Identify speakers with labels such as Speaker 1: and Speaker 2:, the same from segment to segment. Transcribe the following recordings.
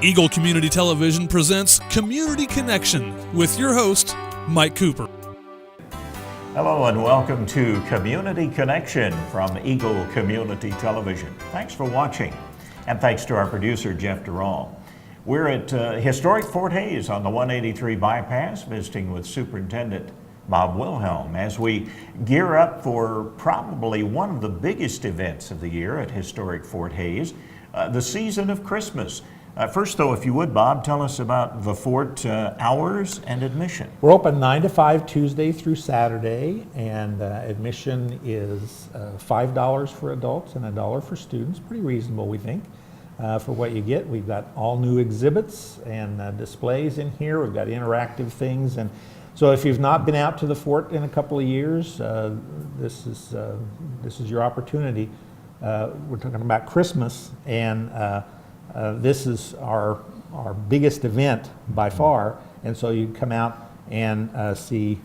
Speaker 1: Eagle Community Television presents Community Connection with your host, Mike Cooper.
Speaker 2: Hello and welcome to Community Connection from Eagle Community Television. Thanks for watching, and thanks to our producer, Jeff Durall. We're at historic Fort Hays on the 183 bypass, visiting with Superintendent Bob Wilhelm as we gear up for probably one of the biggest events of the year at historic Fort Hays, the season of Christmas. First, though, if you would, Bob, tell us about the fort hours and admission.
Speaker 3: We're open 9 to 5 Tuesday through Saturday, and admission is $5 for adults and $1 for students. Pretty reasonable, we think, for what you get. We've got all new exhibits and displays in here. We've got interactive things, and so if you've not been out to the fort in a couple of years, this is your opportunity. We're talking about Christmas, and this is our biggest event by far, and so you come out and see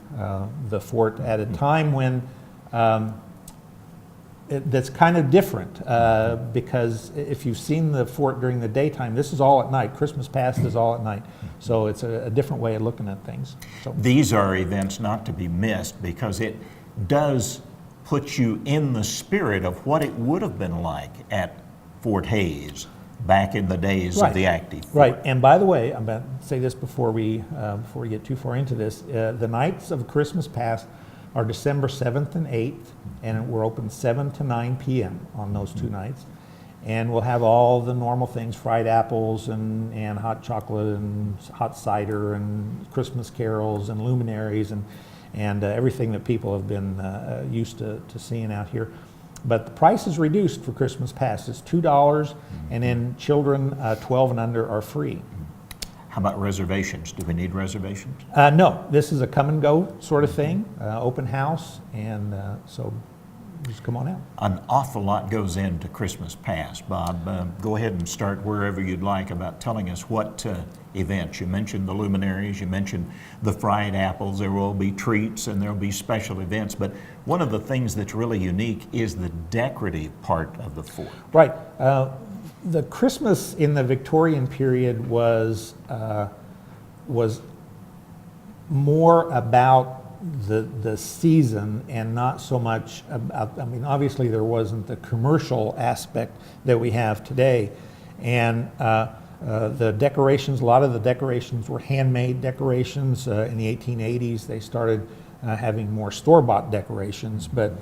Speaker 3: the fort at a time when that's kind of different, because if you've seen the fort during the daytime, this is all at night. Christmas past is all at night, so it's a different way of looking at things. So
Speaker 2: these are events not to be missed because it does put you in the spirit of what it would have been like at Fort Hays back in the days of the active fort.
Speaker 3: Right, and by the way, I'm going to say this before we get too far into this. The nights of Christmas past are December 7th and 8th, and we're open 7 to 9 p.m. on those two nights. And we'll have all the normal things, fried apples and hot chocolate and hot cider and Christmas carols and luminaries and everything that people have been used to seeing out here. But the price is reduced for Christmas past. It's $2, and then children 12 and under are free.
Speaker 2: How about reservations? Do we need reservations?
Speaker 3: No, this is a come and go sort of thing, open house, and so just come on out.
Speaker 2: An awful lot goes into Christmas past. Bob, go ahead and start wherever you'd like about telling us what events. You mentioned the luminaries, you mentioned the fried apples. There will be treats and there will be special events, but one of the things that's really unique is the decorative part of the fort.
Speaker 3: Right. The Christmas in the Victorian period was more about the season and not so much about, I mean, obviously there wasn't the commercial aspect that we have today, and the decorations, a lot of the decorations were handmade decorations. In the 1880s they started having more store-bought decorations, but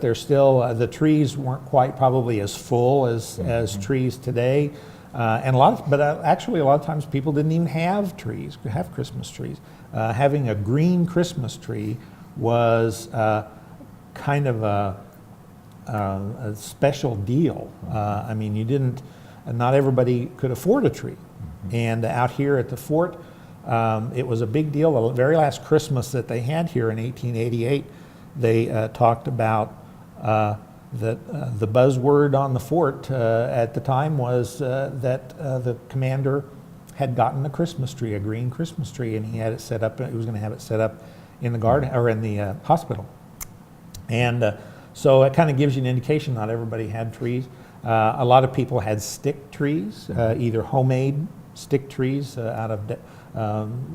Speaker 3: there's still, the trees weren't quite probably as full as trees today, and actually a lot of times people didn't even have Christmas trees. Having a green Christmas tree was kind of a special deal. I mean, not everybody could afford a tree. And out here at the fort, it was a big deal. The very last Christmas that they had here in 1888, they talked about that the buzzword on the fort at the time was that the commander had gotten a Christmas tree, a green Christmas tree, and he had it set up. He was going to have it set up in the garden or in the hospital, and so it kind of gives you an indication. Not everybody had trees. A lot of people had stick trees, either homemade stick trees out of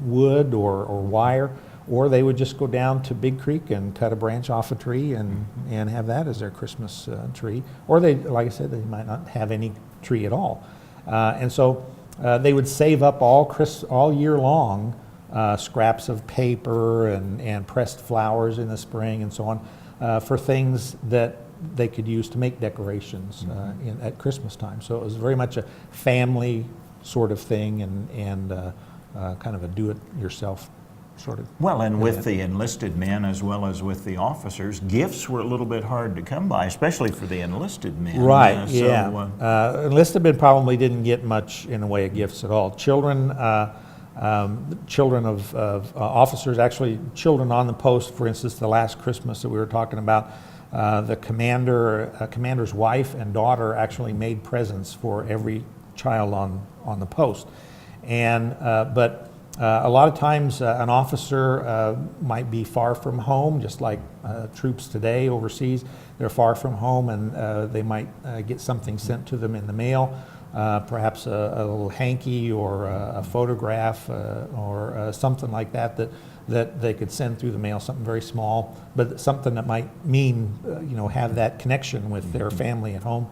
Speaker 3: wood or wire, or they would just go down to Big Creek and cut a branch off a tree and have that as their Christmas tree. Or they, like I said, they might not have any tree at all, and so. They would save up all year long scraps of paper and pressed flowers in the spring and so on for things that they could use to make decorations at Christmas time. So it was very much a family sort of thing and kind of a do-it-yourself sort of.
Speaker 2: Well, and with the enlisted men as well as with the officers, gifts were a little bit hard to come by, especially for the enlisted men.
Speaker 3: Right, enlisted men probably didn't get much in the way of gifts at all. Children of officers, actually children on the post, for instance, the last Christmas that we were talking about, the commander's wife and daughter actually made presents for every child on the post. And but a lot of times an officer might be far from home, just like troops today overseas. They're far from home, and they might get something sent to them in the mail. perhaps a little hanky or a photograph or something like that they could send through the mail, something very small, but something that might mean, have that connection with their family at home.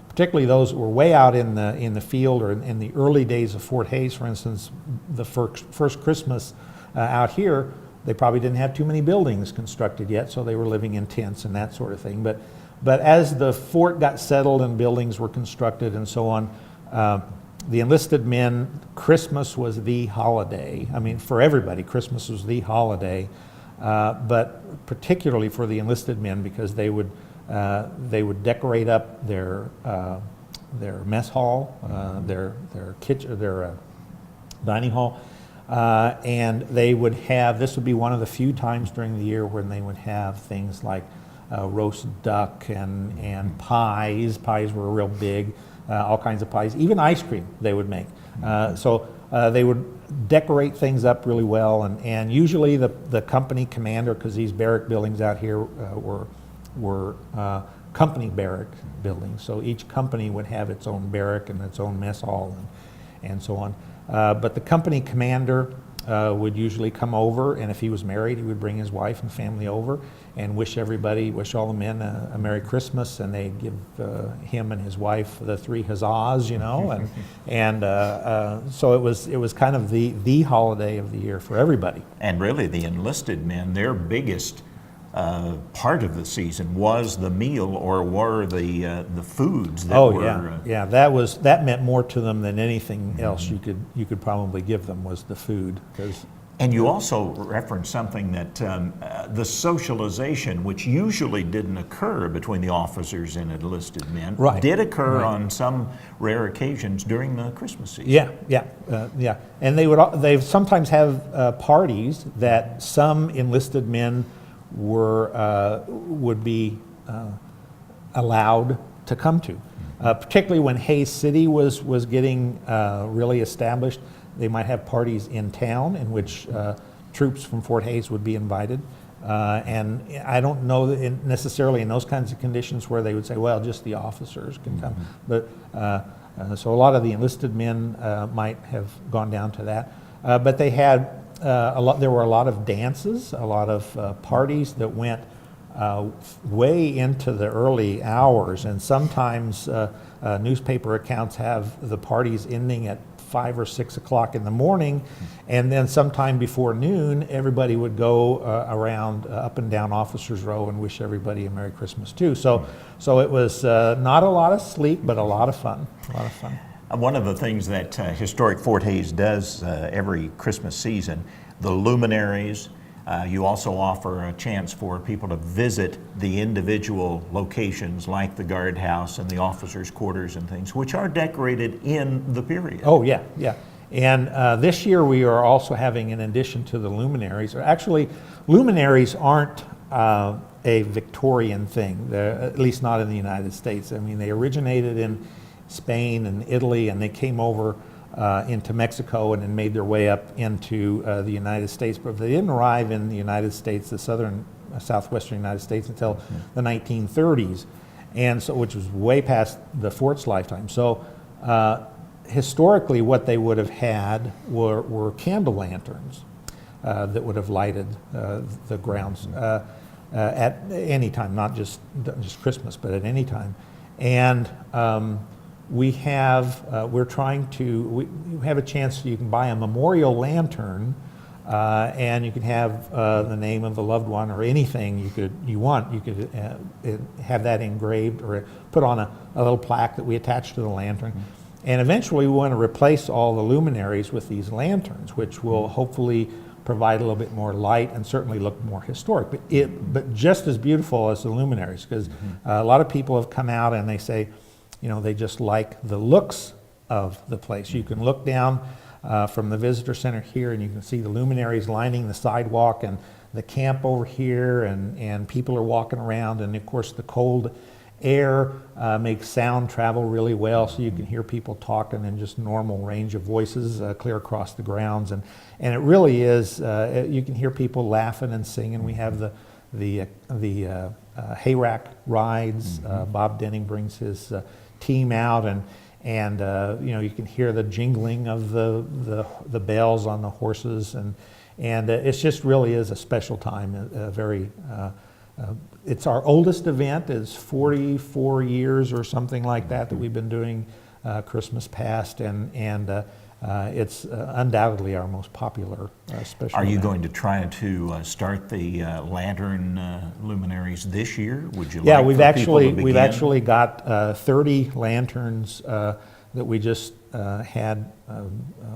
Speaker 3: Particularly those who were way out in the field or in the early days of Fort Hays, for instance, the first Christmas out here, they probably didn't have too many buildings constructed yet, so they were living in tents and that sort of thing. But as the fort got settled and buildings were constructed and so on, the enlisted men, Christmas was the holiday. I mean, for everybody, Christmas was the holiday, but particularly for the enlisted men, because they would decorate up their mess hall, their kitchen, their dining hall, and they would have. This would be one of the few times during the year when they would have things like roast duck and pies. Pies were real big. All kinds of pies, even ice cream they would make. So they would decorate things up really well, and usually the company commander, because these barrack buildings out here were company barrack buildings, so each company would have its own barrack and its own mess hall and so on. But the company commander would usually come over, and if he was married, he would bring his wife and family over and wish all the men a Merry Christmas, and they'd give him and his wife the 3 huzzahs, and so it was kind of the holiday of the year for everybody.
Speaker 2: And really, the enlisted men, their biggest part of the season was the meal, or were the foods that were.
Speaker 3: Yeah, that meant more to them than anything else you could probably give them, was the food.
Speaker 2: And you also referenced something that the socialization, which usually didn't occur between the officers and enlisted men, did occur on some rare occasions during the Christmas season.
Speaker 3: Yeah. And they sometimes have parties that some enlisted men would be allowed to come to. Particularly when Hays City was getting really established, they might have parties in town in which troops from Fort Hays would be invited. And I don't know that necessarily in those kinds of conditions where they would say, well, just the officers can come. But so a lot of the enlisted men might have gone down to that. But they had there were a lot of dances, a lot of parties that went way into the early hours, and sometimes newspaper accounts have the parties ending at 5 or 6 o'clock in the morning, and then sometime before noon, everybody would go around up and down Officers Row and wish everybody a Merry Christmas too. So it was not a lot of sleep, but a lot of fun.
Speaker 2: One of the things that Historic Fort Hays does every Christmas season, the luminaries, you also offer a chance for people to visit the individual locations like the guardhouse and the officers' quarters and things, which are decorated in the period.
Speaker 3: Oh, yeah. And this year we are also having, in addition to the luminaries, or actually luminaries aren't a Victorian thing, at least not in the United States. I mean, they originated in Spain and Italy, and they came over into Mexico and then made their way up into the United States, but they didn't arrive in the United States, the southwestern United States, until the 1930s, and so, which was way past the fort's lifetime. So historically what they would have had were candle lanterns that would have lighted the grounds at any time, not just Christmas, but at any time. And we have a chance, you can buy a memorial lantern, and you can have the name of the loved one or anything you want. You could have that engraved or put on a little plaque that we attach to the lantern. And eventually we want to replace all the luminaries with these lanterns, which will hopefully provide a little bit more light and certainly look more historic, but just as beautiful as the luminaries, because a lot of people have come out and they say, they just like the looks of the place. You can look down from the visitor center here and you can see the luminaries lining the sidewalk and the camp over here, and people are walking around, and of course the cold air makes sound travel really well, so you can hear people talking in just normal range of voices clear across the grounds, and it really is, you can hear people laughing and singing. We have the hayrack rides. Bob Denning brings his team out, and you can hear the jingling of the bells on the horses, and it's just really is a special time. It's our oldest event. It's 44 years or something like that we've been doing Christmas Past, and it's undoubtedly our most popular special
Speaker 2: Are you
Speaker 3: event.
Speaker 2: going to try to start the lantern luminaries this year? Would you?
Speaker 3: Yeah,
Speaker 2: like
Speaker 3: we've
Speaker 2: for people to begin?
Speaker 3: actually got 30 lanterns that we just had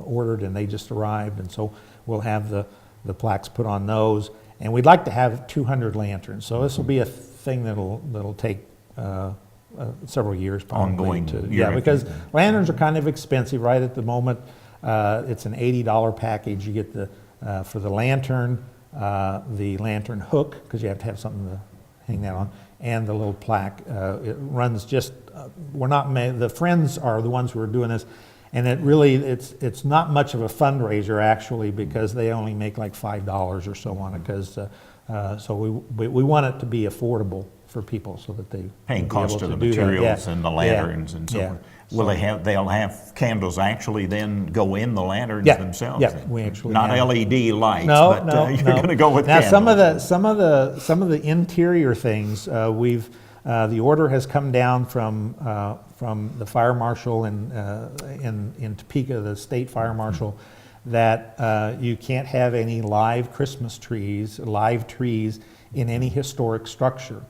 Speaker 3: ordered, and they just arrived, and so we'll have the plaques put on those, and we'd like to have 200 lanterns. So this will be a thing that'll take several years probably.
Speaker 2: Ongoing.
Speaker 3: Because lanterns are kind of expensive right at the moment. It's an $80 package. You get for the lantern hook, because you have to have something to hang that on, and the little plaque. It runs just, the friends are the ones who are doing this, and it's not much of a fundraiser actually, because they only make like $5 or so on it, because so we want it to be affordable for people, so that they
Speaker 2: paying
Speaker 3: will be
Speaker 2: cost
Speaker 3: able
Speaker 2: of the
Speaker 3: to do that.
Speaker 2: materials
Speaker 3: Yeah.
Speaker 2: and the lanterns and so
Speaker 3: Yeah.
Speaker 2: forth. Will they'll have candles actually then go in the lanterns
Speaker 3: Yeah.
Speaker 2: themselves?
Speaker 3: Yeah,
Speaker 2: then?
Speaker 3: we actually
Speaker 2: Not
Speaker 3: have.
Speaker 2: LED lights,
Speaker 3: No,
Speaker 2: but
Speaker 3: no,
Speaker 2: you're
Speaker 3: no.
Speaker 2: going to go with
Speaker 3: now
Speaker 2: candles.
Speaker 3: some of the interior things the order has come down from the fire marshal in Topeka, the state fire marshal, that you can't have any live trees in any historic structure.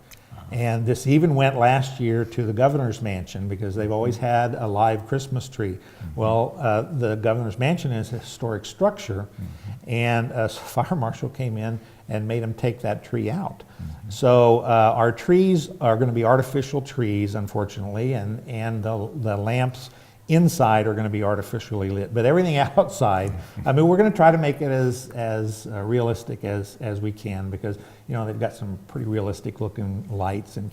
Speaker 3: And this even went last year to the governor's mansion, because they've always had a live Christmas tree. Well, the governor's mansion is a historic structure, and a fire marshal came in and made them take that tree out. So our trees are going to be artificial trees, unfortunately, and the lamps inside are going to be artificially lit. But everything outside, I mean, we're going to try to make it as realistic as we can, because they've got some pretty realistic looking lights and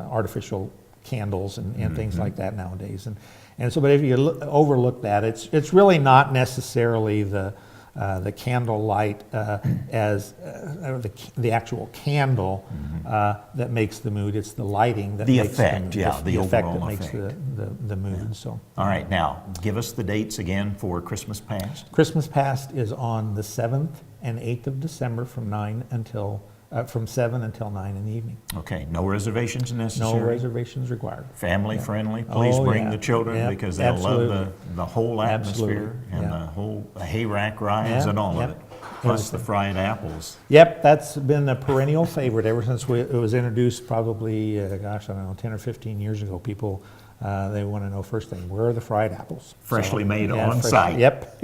Speaker 3: artificial candles and things like that nowadays. And so, but if you overlook that, it's really not necessarily the candle light as the actual candle that makes the mood. It's the lighting that makes
Speaker 2: effect, the
Speaker 3: effect
Speaker 2: overall
Speaker 3: that makes
Speaker 2: effect.
Speaker 3: the mood. So,
Speaker 2: All right, now give us the dates again for Christmas Past.
Speaker 3: Christmas Past is on the 7th and 8th of December from 7 until 9 in the evening.
Speaker 2: Okay, no reservations necessary.
Speaker 3: No reservations required.
Speaker 2: Family friendly. Please bring the children,
Speaker 3: Yep,
Speaker 2: because they'll
Speaker 3: absolutely.
Speaker 2: love the whole atmosphere and
Speaker 3: Yeah.
Speaker 2: the whole hay rack rides
Speaker 3: Yeah,
Speaker 2: and all of
Speaker 3: yep.
Speaker 2: it. Plus the fried apples.
Speaker 3: Yep, that's been a perennial favorite ever since it was introduced, probably, 10 or 15 years ago. People, they want to know first thing, where are the fried apples?
Speaker 2: Freshly made
Speaker 3: yeah,
Speaker 2: on site.
Speaker 3: Yep.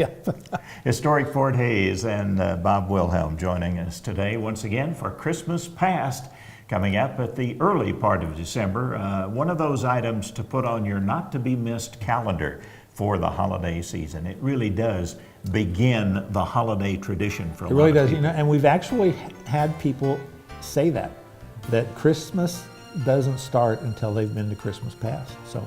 Speaker 2: Historic Fort Hays and Bob Wilhelm joining us today once again for Christmas Past, coming up at the early part of December. One of those items to put on your not-to-be-missed calendar for the holiday season. It really does begin the holiday tradition for a lot
Speaker 3: It really
Speaker 2: of
Speaker 3: does,
Speaker 2: people.
Speaker 3: and we've actually had people say that Christmas doesn't start until they've been to Christmas Past. So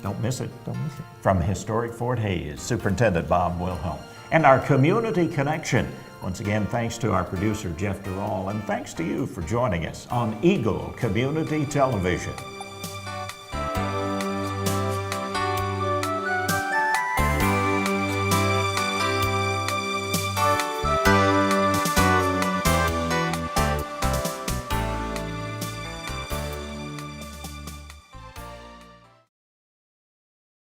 Speaker 2: Don't miss it.
Speaker 3: don't miss it.
Speaker 2: From Historic Fort Hays, Superintendent Bob Wilhelm. And our Community Connection. Once again, thanks to our producer, Jeff Durall, and thanks to you for joining us on Eagle Community Television.